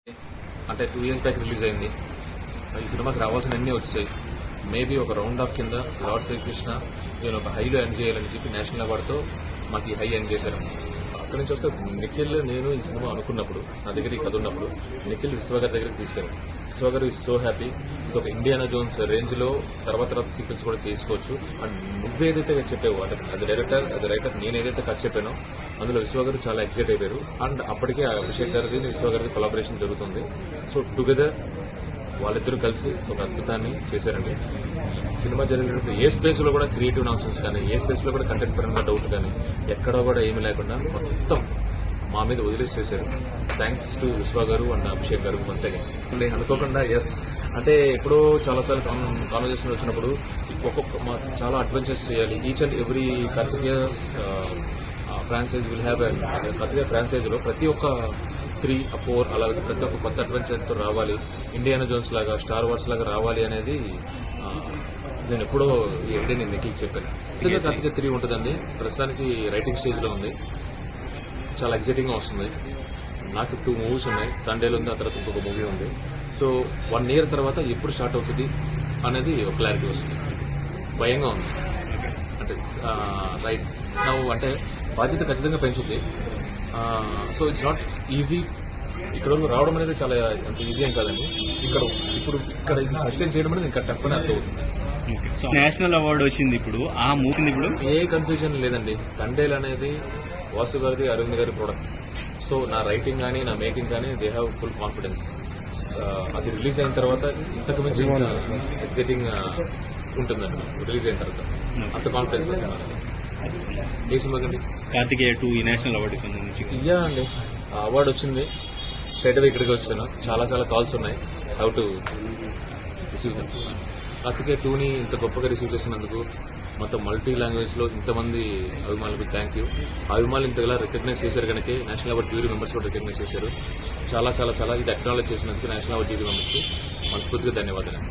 అంటే 2 years back release అయింది. ఈ సినిమాకి రావాల్సిన అన్నీ వచ్చాయి. మేబీ ఒక రౌండ్ ఆఫ్ కింద లార్డ్ శ్రీకృష్ణ నేను ఒక హైలో ఎండ్ చేయాలని చెప్పి నేషనల్ అవార్డుతో మాకు ఈ హై ఎండ్ చేశారు. అక్కడి నుంచి వస్తే నిఖిల్ నేను ఈ సినిమా అనుకున్నప్పుడు నా దగ్గర ఈ కథ ఉన్నప్పుడు నిఖిల్ విశ్వ గారి దగ్గరికి తీసుకెళ్ళాను. విశ్వ గారు ఇస్ సో హ్యాపీ. ఇది ఒక ఇండియానా జోన్స్ రేంజ్ లో తర్వాత సీక్వెన్స్ కూడా చేసుకోవచ్చు. అండ్ నువ్వేదైతే చెప్పావు అంటే యాజ్ రైటర్ నేను ఏదైతే కథ చెప్పానో అందులో విశ్వ గారు చాలా ఎక్సైట్ అయిపోయారు. అండ్ అప్పటికే అభిషేక్ గారిది విశ్వ గారిది కొలాబరేషన్ జరుగుతుంది. సో టుగెదర్ వాళ్ళిద్దరూ కలిసి ఒక అద్భుతాన్ని చేశారండి. సినిమా జరిగినప్పుడు ఏ స్పేస్ లో కూడా క్రియేటివ్ నాన్సెన్స్ కానీ ఏ స్పేస్ లో కూడా కంటెంట్ పరంగా డౌట్ కానీ ఎక్కడా కూడా ఏమీ లేకుండా మొత్తం మా మీద వదిలేసి చేశారు. థ్యాంక్స్ టు విశ్వ గారు అండ్ అభిషేక్ గారు వన్స్ అగైన్. అనుకోకుండా ఎస్ అంటే ఎప్పుడో చాలాసార్లు కాన్వర్జేషన్ వచ్చినప్పుడు చాలా అడ్వెంచర్స్ చేయాలి. Each and every Karthikeya franchise will have Karthikeya franchise లో ప్రతి ఒక్క 3 or 4 అలా ప్రతి ఒక్క కొత్త అడ్వెంచర్తో రావాలి, ఇండియానా జోన్స్ లాగా స్టార్ వార్స్ లాగా రావాలి అనేది నేను ఎప్పుడో ఈ ఐడియా నేను నిఖిల్ చెప్పాను. కార్తికేయ 3 ఉంటుందండి. ప్రస్తుతానికి రైటింగ్ స్టేజ్ లో ఉంది. చాలా ఎక్సైటింగ్ గా వస్తుంది. నాకు 2 movies ఉన్నాయి. తండేలు ఉంది, ఆ తర్వాత ఇంకొక మూవీ ఉంది. సో 1 year తర్వాత ఎప్పుడు స్టార్ట్ అవుతుంది అనేది ఒక క్లారిటీ వస్తుంది. భయంగా ఉంది అంటే రైట్ నవ్వు అంటే బాధ్యత ఖచ్చితంగా పెంచుద్ది. So it's not easy. ఇక్కడ రావడం అనేది చాలా అంత ఈజీ ఏం కాదండి. ఇక్కడ ఇది సస్టైన్ చేయడం అనేది ఇంకా టఫ్ అని అర్థమవుతుంది. నేషనల్ అవార్డు వచ్చింది ఇప్పుడు ఆ మూవీ ఇప్పుడు ఏ కన్ఫ్యూజన్ లేదండి. తండేల్ అనేది వాసు గారిది, అరవింద్ గారి ప్రొడక్ట్. సో నా రైటింగ్ కానీ నా మేకింగ్ కానీ దే హ్యావ్ ఫుల్ కాన్ఫిడెన్స్. అది రిలీజ్ అయిన తర్వాత ఇంతకు మించి ఎగ్జైటింగ్ ఉంటుందండి. రిలీజ్ అయిన తర్వాత అంత కాన్ఫిడెన్స్ వస్తుంది. ఏ సినిమా కండి? కార్తికేయ 2 ఈ నేషనల్ అవార్డు సంబంధించి ఇయ్యా అండి. ఆ అవార్డు వచ్చింది, స్ట్రైట్ అవే ఇక్కడికి వచ్చాను. చాలా కాల్స్ ఉన్నాయి. How to receive them. Karthikeya 2ని ఇంత గొప్పగా రిసీవ్ చేసినందుకు మొత్తం మల్టీ లాంగ్వేజ్ లో ఇంతమంది అభిమానులకు థ్యాంక్ యూ. అభిమానులు ఇంతలా రికగ్నైజ్ చేశారు కనుక నేషనల్ అవార్డు జ్యూరీ మెంబర్స్ కూడా రికగ్నైజ్ చేశారు. చాలా ఇది అక్నాలెడ్జ్ చేసినందుకు నేషనల్ అవార్డు జ్యూరీ మెంబర్స్ కి మనస్ఫూర్తిగా ధన్యవాదాలు.